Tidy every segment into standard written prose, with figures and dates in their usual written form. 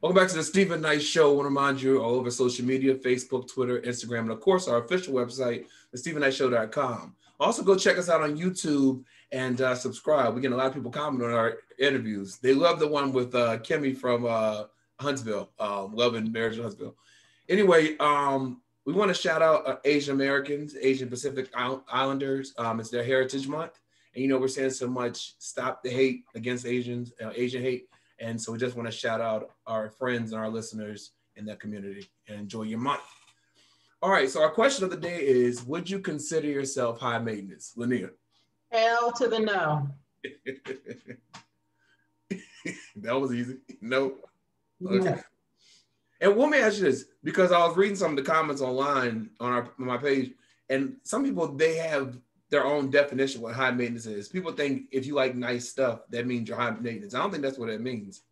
Welcome back to the Stephen Knight Show. I want to remind you all over social media, Facebook, Twitter, Instagram, and of course our official website, thestephennightshow.com. Also go check us out on YouTube and subscribe. We get a lot of people comment on our interviews. They love the one with Kimmy from Huntsville, Love and Marriage in Huntsville. Anyway, we want to shout out Asian Americans, Asian Pacific Islanders. It's their Heritage Month. And, we're saying so much, stop the hate against Asians, Asian hate. And so we just want to shout out our friends and our listeners in that community and enjoy your month. All right, so our question of the day is, would you consider yourself high maintenance? Lania. Hell to the no. That was easy. Nope. Okay. No. And let me ask you this, because I was reading some of the comments online on my page, and some people, they have their own definition of what high maintenance is. People think if you like nice stuff, that means you're high maintenance. I don't think that's what it means.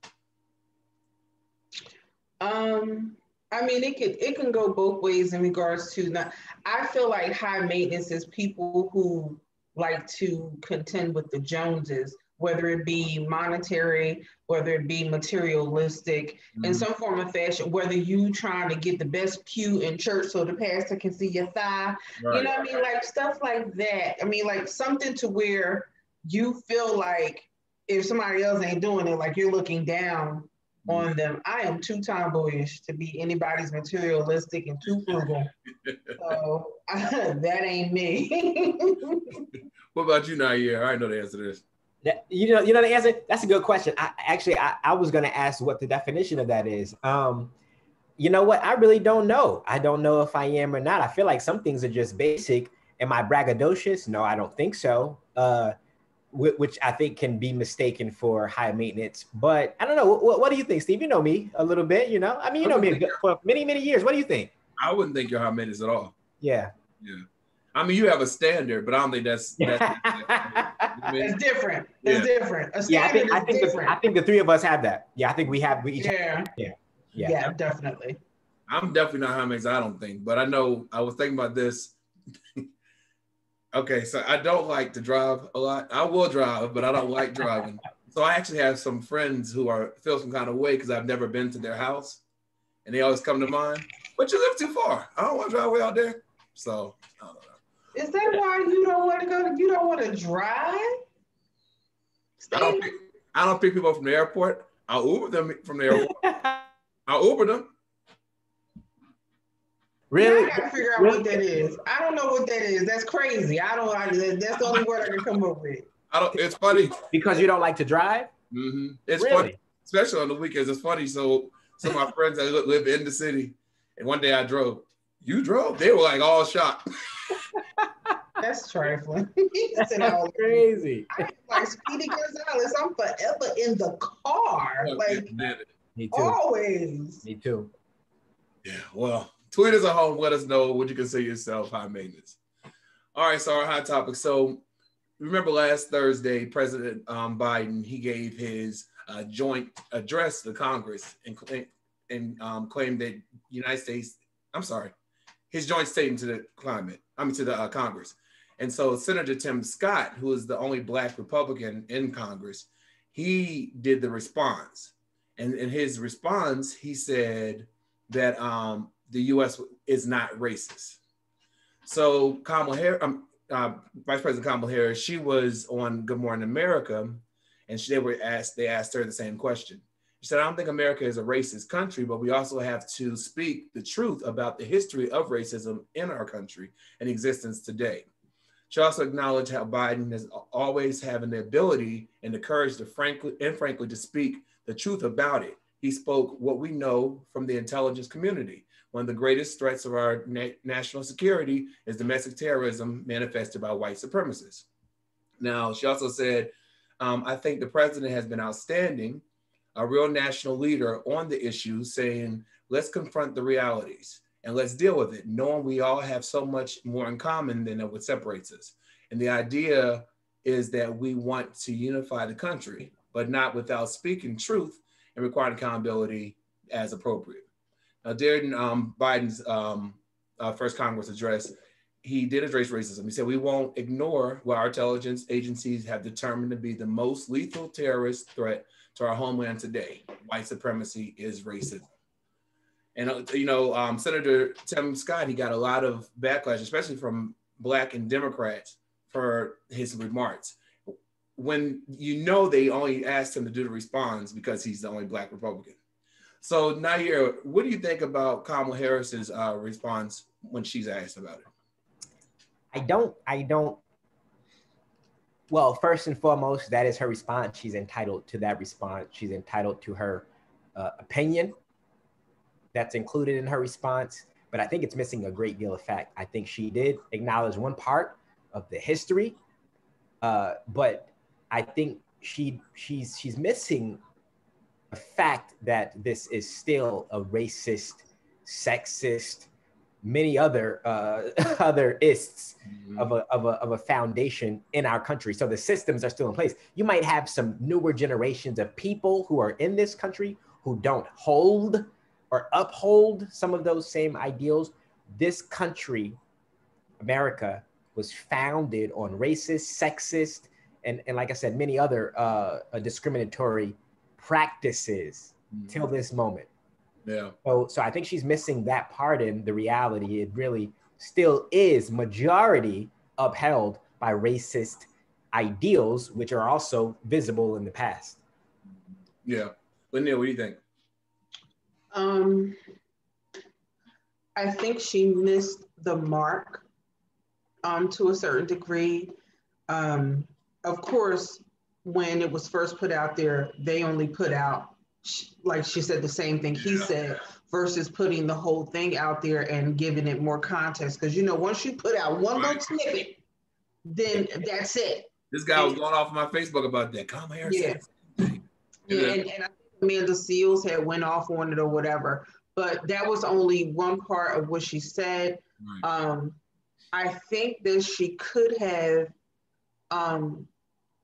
I mean, it can go both ways in regards to I feel like high maintenance is people who like to contend with the Joneses, whether it be monetary, whether it be materialistic, in some form of fashion, whether you trying to get the best pew in church so the pastor can see your thigh, Right. You know what I mean? Like stuff like that. I mean, like something to where you feel like if somebody else ain't doing it, like you're looking down on them. I am too tomboyish to be anybody's materialistic and too frugal. So that ain't me. What about you, Nair? I know the answer to this. You know the answer. That's a good question. I was going to ask what the definition of that is. You know what? I really don't know. I don't know if I am or not. I feel like some things are just basic. Am I braggadocious? No, I don't think so. Which I think can be mistaken for high maintenance. But I don't know. What do you think, Steve? You know me a little bit. I mean, you know me for many, many years. What do you think? I wouldn't think you're high maintenance at all. Yeah. I mean, you have a standard, but I don't think that's It's different. Yeah. It's different. A Yeah, standard is different. I think the three of us have that. Yeah, I think we each have. Yeah, definitely. I'm definitely not high maintenance, I don't think. But I know I was thinking about this. Okay, so I don't like to drive a lot. I will drive, but I don't like driving. So I actually have some friends who feel some kind of way because I've never been to their house. And they always come to mine. But you live too far. I don't want to drive way out there. So, I don't know. Is that why you don't want to go? You don't want to drive? I don't pick people up from the airport. I'll Uber them from the airport. I'll Uber them. Really? I gotta figure out what that is. I don't know what that is. That's crazy. That's the only word I can come up with. It's funny. Because you don't like to drive? Mm-hmm. It's really? Funny, especially on the weekends. It's funny. So some of my friends that live in the city, and one day I drove. You drove? They were like all shocked. That's trifling. That's crazy. I'm like Speedy Gonzalez. I'm forever in the car. Like me too. Always. Me too. Yeah. Well, tweet us at home. Let us know would you consider yourself high maintenance. All right. So our hot topic. So remember last Thursday, President Biden, he gave his joint address to Congress and claimed that United States. I'm sorry. His joint statement to the Congress. And so Senator Tim Scott, who is the only Black Republican in Congress, he did the response. And in his response, he said that the U.S. is not racist. So Kamala Harris, Vice President Kamala Harris, she was on Good Morning America, and they asked her the same question. She said, I don't think America is a racist country, but we also have to speak the truth about the history of racism in our country and existence today. She also acknowledged how Biden is always having the ability and the courage to frankly to speak the truth about it. He spoke what we know from the intelligence community. One of the greatest threats of our national security is domestic terrorism manifested by white supremacists. Now, she also said, I think the president has been outstanding, a real national leader on the issue, saying, let's confront the realities and let's deal with it, knowing we all have so much more in common than what separates us. And the idea is that we want to unify the country, but not without speaking truth and requiring accountability as appropriate. Now, during Biden's first Congress address, he did address racism. He said, we won't ignore what our intelligence agencies have determined to be the most lethal terrorist threat to our homeland today. White supremacy is racism. And, Senator Tim Scott, he got a lot of backlash, especially from Black and Democrats, for his remarks. When they only asked him to do the response because he's the only Black Republican. So Nair, what do you think about Kamala Harris's response when she's asked about it? I don't. Well, first and foremost, that is her response. She's entitled to that response. She's entitled to her opinion. That's included in her response. But I think it's missing a great deal of fact. I think she did acknowledge one part of the history, but I think she's missing the fact that this is still a racist, sexist, many other other ists of a foundation in our country. So the systems are still in place. You might have some newer generations of people who are in this country who don't hold or uphold some of those same ideals. This country, America, was founded on racist, sexist, and like I said, many other discriminatory practices till this moment. Yeah. So I think she's missing that part in the reality. It really still is majority upheld by racist ideals, which are also visible in the past. Yeah. Lynette, what do you think? I think she missed the mark to a certain degree. Of course, when it was first put out there, they only put out, like she said, the same thing he said, versus putting the whole thing out there and giving it more context. Because, once you put out one little snippet, then that's it. This guy was going off my Facebook about that. Kamala Harris. Yeah. And I think Amanda Seals had went off on it or whatever, but that was only one part of what she said. Right. I think that she could have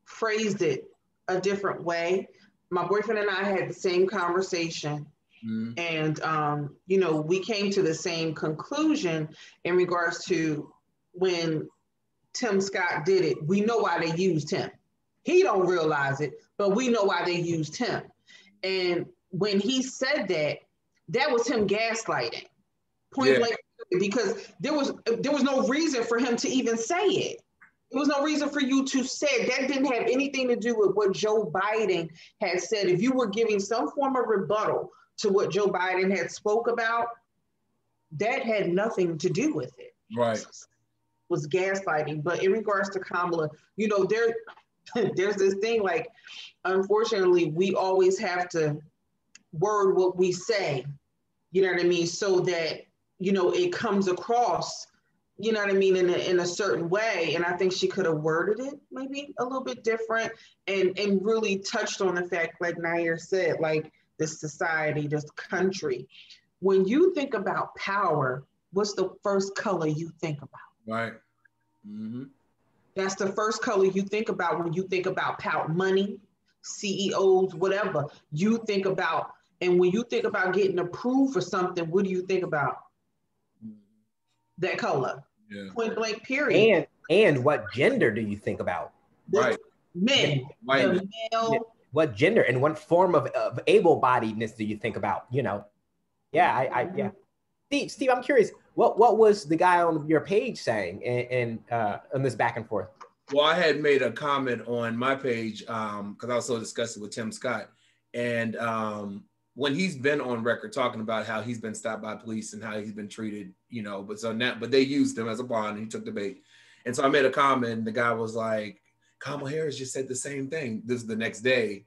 phrased it a different way. My boyfriend and I had the same conversation, and we came to the same conclusion in regards to when Tim Scott did it. We know why they used him. He don't realize it, but we know why they used him. And when he said that, that was him gaslighting, point blank, because there was no reason for him to even say it. There was no reason for you to say it. That didn't have anything to do with what Joe Biden had said. If you were giving some form of rebuttal to what Joe Biden had spoke about, that had nothing to do with it. Right. It was gaslighting. But in regards to Kamala, there's this thing, like, unfortunately, we always have to word what we say, you know what I mean, so that, it comes across, you know what I mean, in a certain way. And I think she could have worded it maybe a little bit different and really touched on the fact, like Nair said, like this society, this country. When you think about power, what's the first color you think about? Right. Mm-hmm. That's the first color you think about when you think about power, money, CEOs, whatever you think about. And when you think about getting approved for something, what do you think about? That color. Yeah. Point blank, period. And what gender do you think about? Right. Men. The male. What gender and what form of able-bodiedness do you think about? Yeah. Steve, I'm curious. What was the guy on your page saying and on this back and forth? Well, I had made a comment on my page because I was so disgusted with Tim Scott, and when he's been on record talking about how he's been stopped by police and how he's been treated, but they used him as a pawn and he took the bait. And so I made a comment and the guy was like, Kamala Harris just said the same thing. This is the next day.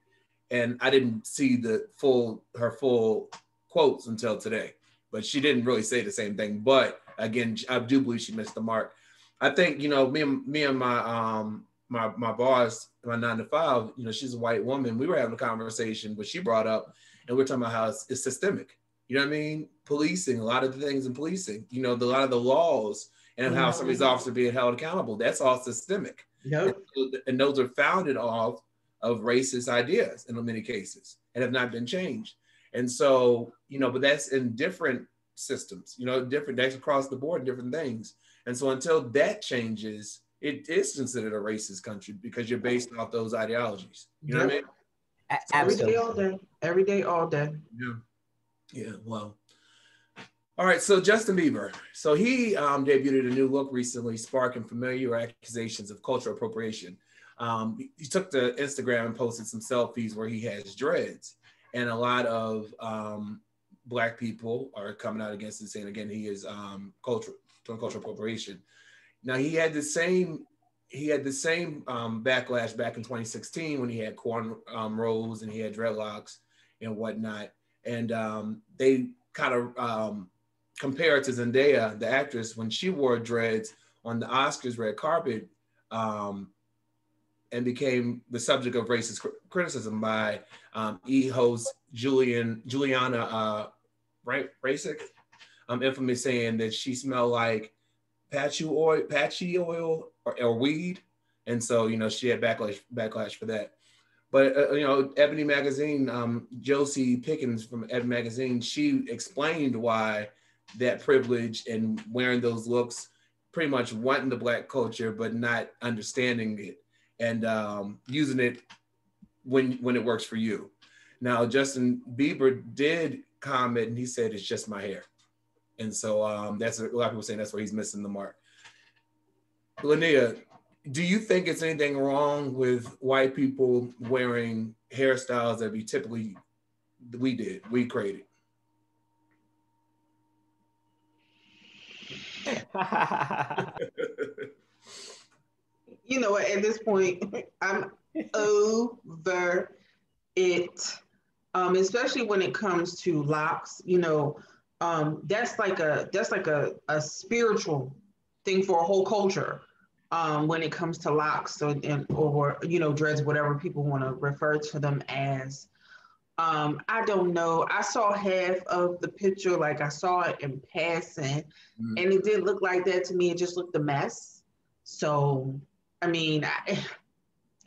And I didn't see her full quotes until today, but she didn't really say the same thing. But again, I do believe she missed the mark. I think, me and my boss, my 9 to 5, she's a white woman. We were having a conversation, but she brought up, and we're talking about how it's systemic. You know what I mean? Policing, a lot of the things in policing, a lot of the laws and how some of these officers are being held accountable. That's all systemic. Yep. And those are founded off of racist ideas in many cases and have not been changed. And so, but that's in different systems, that's across the board, different things. And so until that changes, it is considered a racist country because you're based off those ideologies. You know what I mean? Every day, Absolutely. all day. Every day, all day. Yeah. Yeah. Well. All right. So Justin Bieber. So he debuted a new look recently, sparking familiar accusations of cultural appropriation. He took to Instagram and posted some selfies where he has dreads, and a lot of Black people are coming out against it, saying again he is doing cultural appropriation. Now he had the same backlash back in 2016 when he had corn rolls and he had dreadlocks and whatnot, and they kind of compared to Zendaya, the actress, when she wore dreads on the Oscars red carpet, and became the subject of racist criticism by E-host Juliana Racic, infamous saying that she smelled like patchy oil or weed, and so she had backlash for that. But Ebony Magazine, Josie Pickens from Ebony Magazine, she explained why that privilege and wearing those looks, pretty much wanting the Black culture but not understanding it, and using it when it works for you. Now Justin Bieber did comment and he said it's just my hair, and so that's a lot of people saying that's where he's missing the mark. Linnea, do you think it's anything wrong with white people wearing hairstyles that we created? You know what? At this point, I'm over it. Especially when it comes to locks. That's like a spiritual thing for a whole culture. When it comes to locks, or dreads, whatever people want to refer to them as. I don't know. I saw half of the picture, like I saw it in passing, and it didn't look like that to me. It just looked a mess. So, I mean,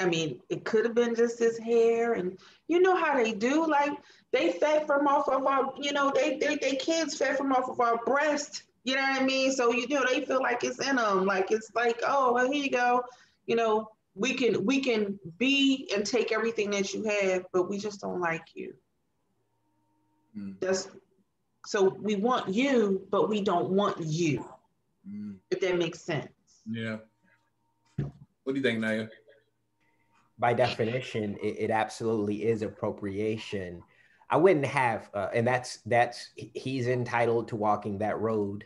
it could have been just his hair, and you know how they do. Like they fed from off of our, they kids fed from off of our breast. You know what I mean? So they feel like it's in them. Like it's like, oh, well, here you go. We can be and take everything that you have, but we just don't like you. So we want you, but we don't want you. If that makes sense. Yeah. What do you think, Naya? By definition, it absolutely is appropriation. I wouldn't have, and that's he's entitled to walking that road,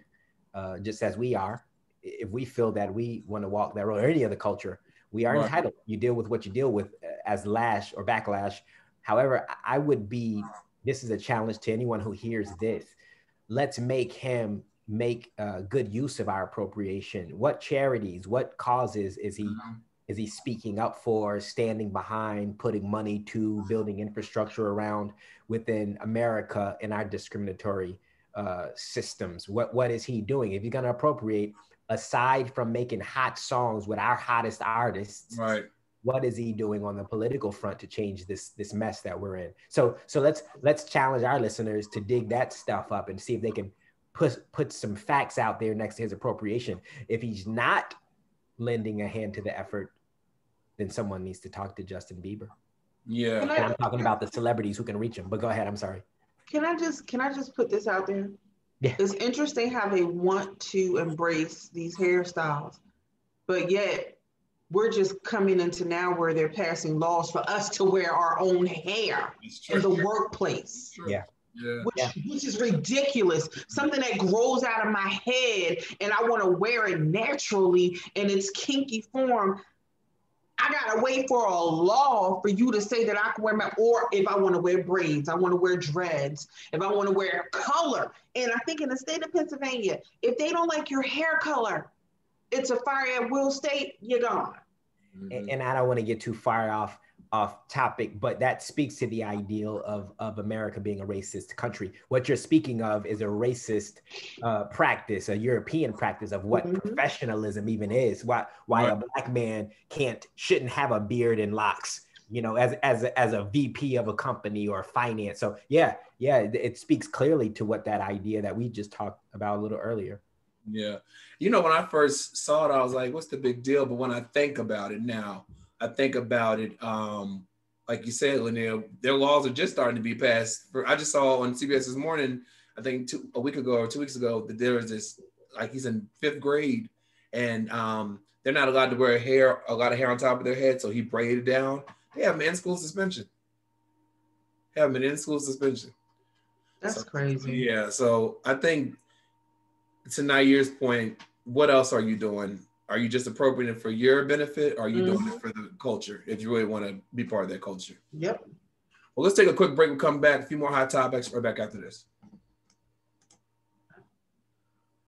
just as we are. If we feel that we want to walk that road, or any other culture, we are entitled. You deal with what you deal with as lash or backlash. However, this is a challenge to anyone who hears this. Let's make him make good use of our appropriation. What charities, what causes is he speaking up for, standing behind, putting money to, building infrastructure around within America in our discriminatory systems? What is he doing? If you're going to appropriate, aside from making hot songs with our hottest artists, right, what is he doing on the political front to change this mess that we're in? So let's challenge our listeners to dig that stuff up and see if they can put some facts out there next to his appropriation. If he's not lending a hand to the effort, then someone needs to talk to Justin Bieber. Yeah. And I'm talking about the celebrities who can reach him, but go ahead. I'm sorry. Can I just put this out there? Yeah. It's interesting how they want to embrace these hairstyles, but yet we're just coming into now where they're passing laws for us to wear our own hair in the workplace. Yeah. Yeah. Which is ridiculous. Something that grows out of my head and I want to wear it naturally in its kinky form. I gotta wait for a law for you to say that I can wear or if I want to wear braids, I want to wear dreads, if I want to wear color. And I think in the state of Pennsylvania, if they don't like your hair color, it's a fire at will state, you're gone. And I don't want to get too far off topic, but that speaks to the ideal of America being a racist country. What you're speaking of is a racist practice, a European practice of what professionalism even is. Why a Black man shouldn't have a beard and locks, as a VP of a company or finance. So yeah, it speaks clearly to what that idea that we just talked about a little earlier. Yeah. When I first saw it, I was like, what's the big deal? But when I think about it now, I think about it like you said, Linnell, their laws are just starting to be passed. I just saw on CBS this morning, I think a week ago or 2 weeks ago, that there was this, like he's in 5th grade, and they're not allowed to wear a lot of hair on top of their head, so he braided it down. They have him in school suspension. That's crazy. Yeah, so I think to Nair's point, what else are you doing? Are you just appropriating it for your benefit? Or are you doing it for the culture if you really want to be part of that culture? Yep. Well, let's take a quick break. We'll come back. A few more hot topics right back after this.